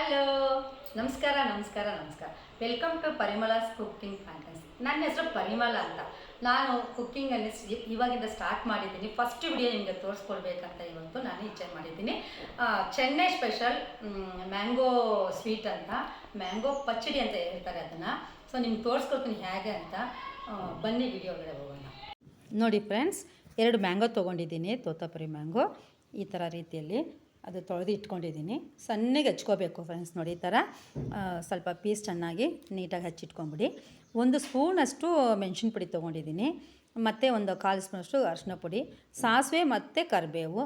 Hello, ನಮಸ್ಕಾರ ನಮಸ್ಕಾರ ನಮಸ್ಕಾರ. Welcome to Parimala's cooking fantasy. ನನ್ನ ಹೆಸರು ಪರಿಮಳ ಅಂತ. ನಾನು ಕುಕ್ಕಿಂಗಲ್ಲಿ ಇವಾಗಿಂದ ಸ್ಟಾರ್ಟ್ ಮಾಡಿದ್ದೀನಿ. ಫಸ್ಟ್ ವಿಡಿಯೋ ನಿಮಗೆ ತೋರಿಸ್ಕೊಡ್ಬೇಕಂತ ಇವತ್ತು ನಾನು ಇಚ್ಛೆ ಮಾಡಿದ್ದೀನಿ. ಚೆನ್ನೈ ಸ್ಪೆಷಲ್ ಮ್ಯಾಂಗೋ ಸ್ವೀಟ್ ಅಂತ, ಮ್ಯಾಂಗೋ ಪಚ್ಚಡಿ ಅಂತ ಹೇಳ್ತಾರೆ ಅದನ್ನು. ಸೊ ನಿಮ್ಗೆ ತೋರಿಸ್ಕೊಡ್ತೀನಿ ಹೇಗೆ ಅಂತ. ಬನ್ನಿ ವಿಡಿಯೋ ಒಳಗಡೆ ಹೋಗೋಣ. ನೋಡಿ ಫ್ರೆಂಡ್ಸ್, 2 ಮ್ಯಾಂಗೋ ತೊಗೊಂಡಿದ್ದೀನಿ, ತೋತಾಪುರಿ ಮ್ಯಾಂಗೋ. ಈ ಥರ ರೀತಿಯಲ್ಲಿ ಅದು ತೊಳೆದು ಇಟ್ಕೊಂಡಿದ್ದೀನಿ. ಸಣ್ಣಗೆ ಹಚ್ಕೋಬೇಕು ಫ್ರೆಂಡ್ಸ್. ನೋಡಿ ಈ ಥರ ಸ್ವಲ್ಪ ಪೀಸ್ ಚೆನ್ನಾಗಿ ನೀಟಾಗಿ ಹಚ್ಚಿಟ್ಕೊಂಬಿಡಿ. 1 ಸ್ಪೂನಷ್ಟು ಮೆಣಸಿನ ಪುಡಿ ತೊಗೊಂಡಿದ್ದೀನಿ, ಮತ್ತು 1/4 ಸ್ಪೂನಷ್ಟು ಅರಿಶಿನ ಪುಡಿ, ಸಾಸಿವೆ ಮತ್ತು ಕರಿಬೇವು,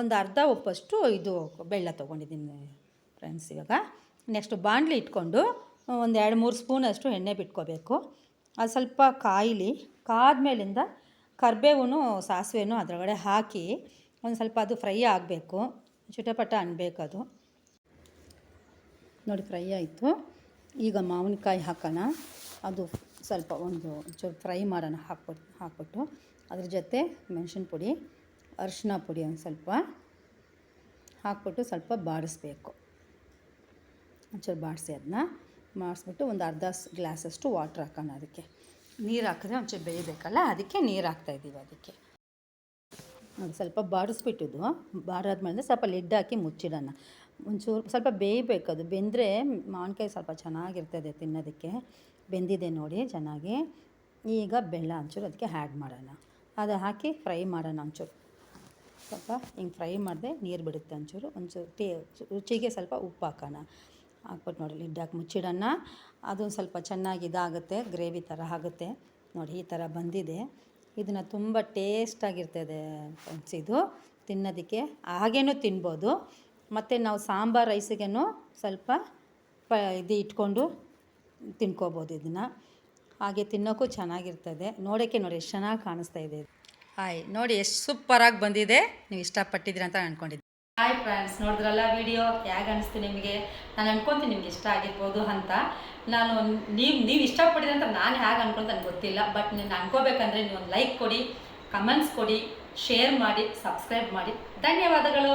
ಒಂದು ಅರ್ಧ ಉಪ್ಪಷ್ಟು ಇದು ಬೆಲ್ಲ ತೊಗೊಂಡಿದ್ದೀನಿ ಫ್ರೆಂಡ್ಸ್. ಇವಾಗ ನೆಕ್ಸ್ಟ್ ಬಾಣಲಿ ಇಟ್ಕೊಂಡು ಒಂದು 2-3 ಸ್ಪೂನಷ್ಟು ಎಣ್ಣೆ ಬಿಟ್ಕೋಬೇಕು. ಅದು ಸ್ವಲ್ಪ ಕಾದ್ಮೇಲಿಂದ ಕರಿಬೇವು ಸಾಸಿವೆನೂ ಅದರೊಳಗಡೆ ಹಾಕಿ ಒಂದು ಸ್ವಲ್ಪ ಅದು ಫ್ರೈ ಆಗಬೇಕು, ಚಿಟಪಟ ಅನ್ಬೇಕದು. ನೋಡಿ ಫ್ರೈ ಆಯಿತು. ಈಗ ಮಾವಿನಕಾಯಿ ಹಾಕೋಣ. ಅದು ಸ್ವಲ್ಪ ಒಂಚೂರು ಫ್ರೈ ಮಾಡೋಣ. ಹಾಕ್ಬಿಟ್ಟು ಅದ್ರ ಜೊತೆ ಮೆಣಸಿನ ಪುಡಿ, ಅರಿಶಿನ ಪುಡಿ ಒಂದು ಸ್ವಲ್ಪ ಹಾಕ್ಬಿಟ್ಟು ಸ್ವಲ್ಪ ಬಾಡಿಸ್ಬೇಕು. ಒಂಚೂರು ಬಾಡಿಸಿ ಅದನ್ನ ಮಾಡಿಸ್ಬಿಟ್ಟು ಒಂದು ಅರ್ಧ ಗ್ಲಾಸಷ್ಟು ವಾಟ್ರ್ ಹಾಕೋಣ. ಅದಕ್ಕೆ ನೀರು ಹಾಕಿದ್ರೆ ಒಂಚೂರು ಬೇಯಬೇಕಲ್ಲ, ಅದಕ್ಕೆ ನೀರು ಹಾಕ್ತಾಯಿದ್ದೀವಿ. ಅದಕ್ಕೆ ಅದು ಸ್ವಲ್ಪ ಬಾಡಿಸ್ಬಿಟ್ಟಿದ್ದು, ಬಾಡಾದ್ಮೇಲೆ ಸ್ವಲ್ಪ ಲಿಡ್ ಹಾಕಿ ಮುಚ್ಚಿಡೋಣ. ಒಂಚೂರು ಸ್ವಲ್ಪ ಬೇಯಬೇಕು. ಅದು ಬೆಂದರೆ ಮಾವಿನಕಾಯಿ ಸ್ವಲ್ಪ ಚೆನ್ನಾಗಿರ್ತದೆ ತಿನ್ನೋದಕ್ಕೆ. ಬೆಂದಿದೆ ನೋಡಿ ಚೆನ್ನಾಗಿ. ಈಗ ಬೆಲ್ಲ ಒಂಚೂರು ಅದಕ್ಕೆ ಆ್ಯಡ್ ಮಾಡೋಣ. ಅದು ಹಾಕಿ ಫ್ರೈ ಮಾಡೋಣ. ಒಂಚೂರು ಸ್ವಲ್ಪ ಹಿಂಗೆ ಫ್ರೈ ಮಾಡಿದೆ ನೀರು ಬಿಡುತ್ತೆ. ಒಂಚೂರು ರುಚಿಗೆ ಸ್ವಲ್ಪ ಉಪ್ಪು ಹಾಕೋಣ. ಹಾಕ್ಬಿಟ್ಟು ನೋಡಿ ಲಿಡ್ ಹಾಕಿ ಮುಚ್ಚಿಡೋಣ. ಅದು ಸ್ವಲ್ಪ ಚೆನ್ನಾಗಿ ಇದಾಗುತ್ತೆ, ಗ್ರೇವಿ ಥರ ಆಗುತ್ತೆ. ನೋಡಿ ಈ ಥರ ಬಂದಿದೆ. ಇದನ್ನು ತುಂಬ ಟೇಸ್ಟಾಗಿರ್ತದೆ ಫ್ರೆಂಡ್ಸ್. ಇದು ತಿನ್ನೋದಕ್ಕೆ ಹಾಗೇನೂ ತಿನ್ಬೋದು, ಮತ್ತು ನಾವು ಸಾಂಬಾರು ರೈಸಿಗೇನು ಸ್ವಲ್ಪ ಇದು ಇಟ್ಕೊಂಡು ತಿನ್ಕೋಬೋದು. ಇದನ್ನು ಹಾಗೆ ತಿನ್ನೋಕ್ಕೂ ಚೆನ್ನಾಗಿರ್ತದೆ. ನೋಡೋಕ್ಕೆ ನೋಡಿ ಎಷ್ಟು ಚೆನ್ನಾಗಿ ಕಾಣಿಸ್ತಾ ಇದೆ. ನೋಡಿ ಎಷ್ಟು ಸೂಪರಾಗಿ ಬಂದಿದೆ. ನೀವು ಇಷ್ಟಪಟ್ಟಿದ್ದೀರ ಅಂತ ಅಂದ್ಕೊಂಡಿದ್ದೀನಿ. ಹಾಯ್ ಫ್ರೆಂಡ್ಸ್, ನೋಡಿದ್ರಲ್ಲ ವಿಡಿಯೋ ಹೇಗೆ ಅನಿಸ್ತು ನಿಮಗೆ? ನಾನು ಅನ್ಕೊತೀನಿ ನಿಮ್ಗೆ ಇಷ್ಟ ಆಗಿರ್ಬೋದು ಅಂತ. ನಾನು ನೀವು ಇಷ್ಟಪಟ್ಟಿದ್ರೆ ಅಂತ ನಾನು ಹೇಗೆ ಅನ್ಕೊಂತ ನನಗೆ ಗೊತ್ತಿಲ್ಲ. ಬಟ್ ನೀನು ಅನ್ಕೋಬೇಕಂದ್ರೆ ನೀವು ಒಂದು ಲೈಕ್ ಕೊಡಿ, ಕಮೆಂಟ್ಸ್ ಕೊಡಿ, ಶೇರ್ ಮಾಡಿ, ಸಬ್ಸ್ಕ್ರೈಬ್ ಮಾಡಿ. ಧನ್ಯವಾದಗಳು.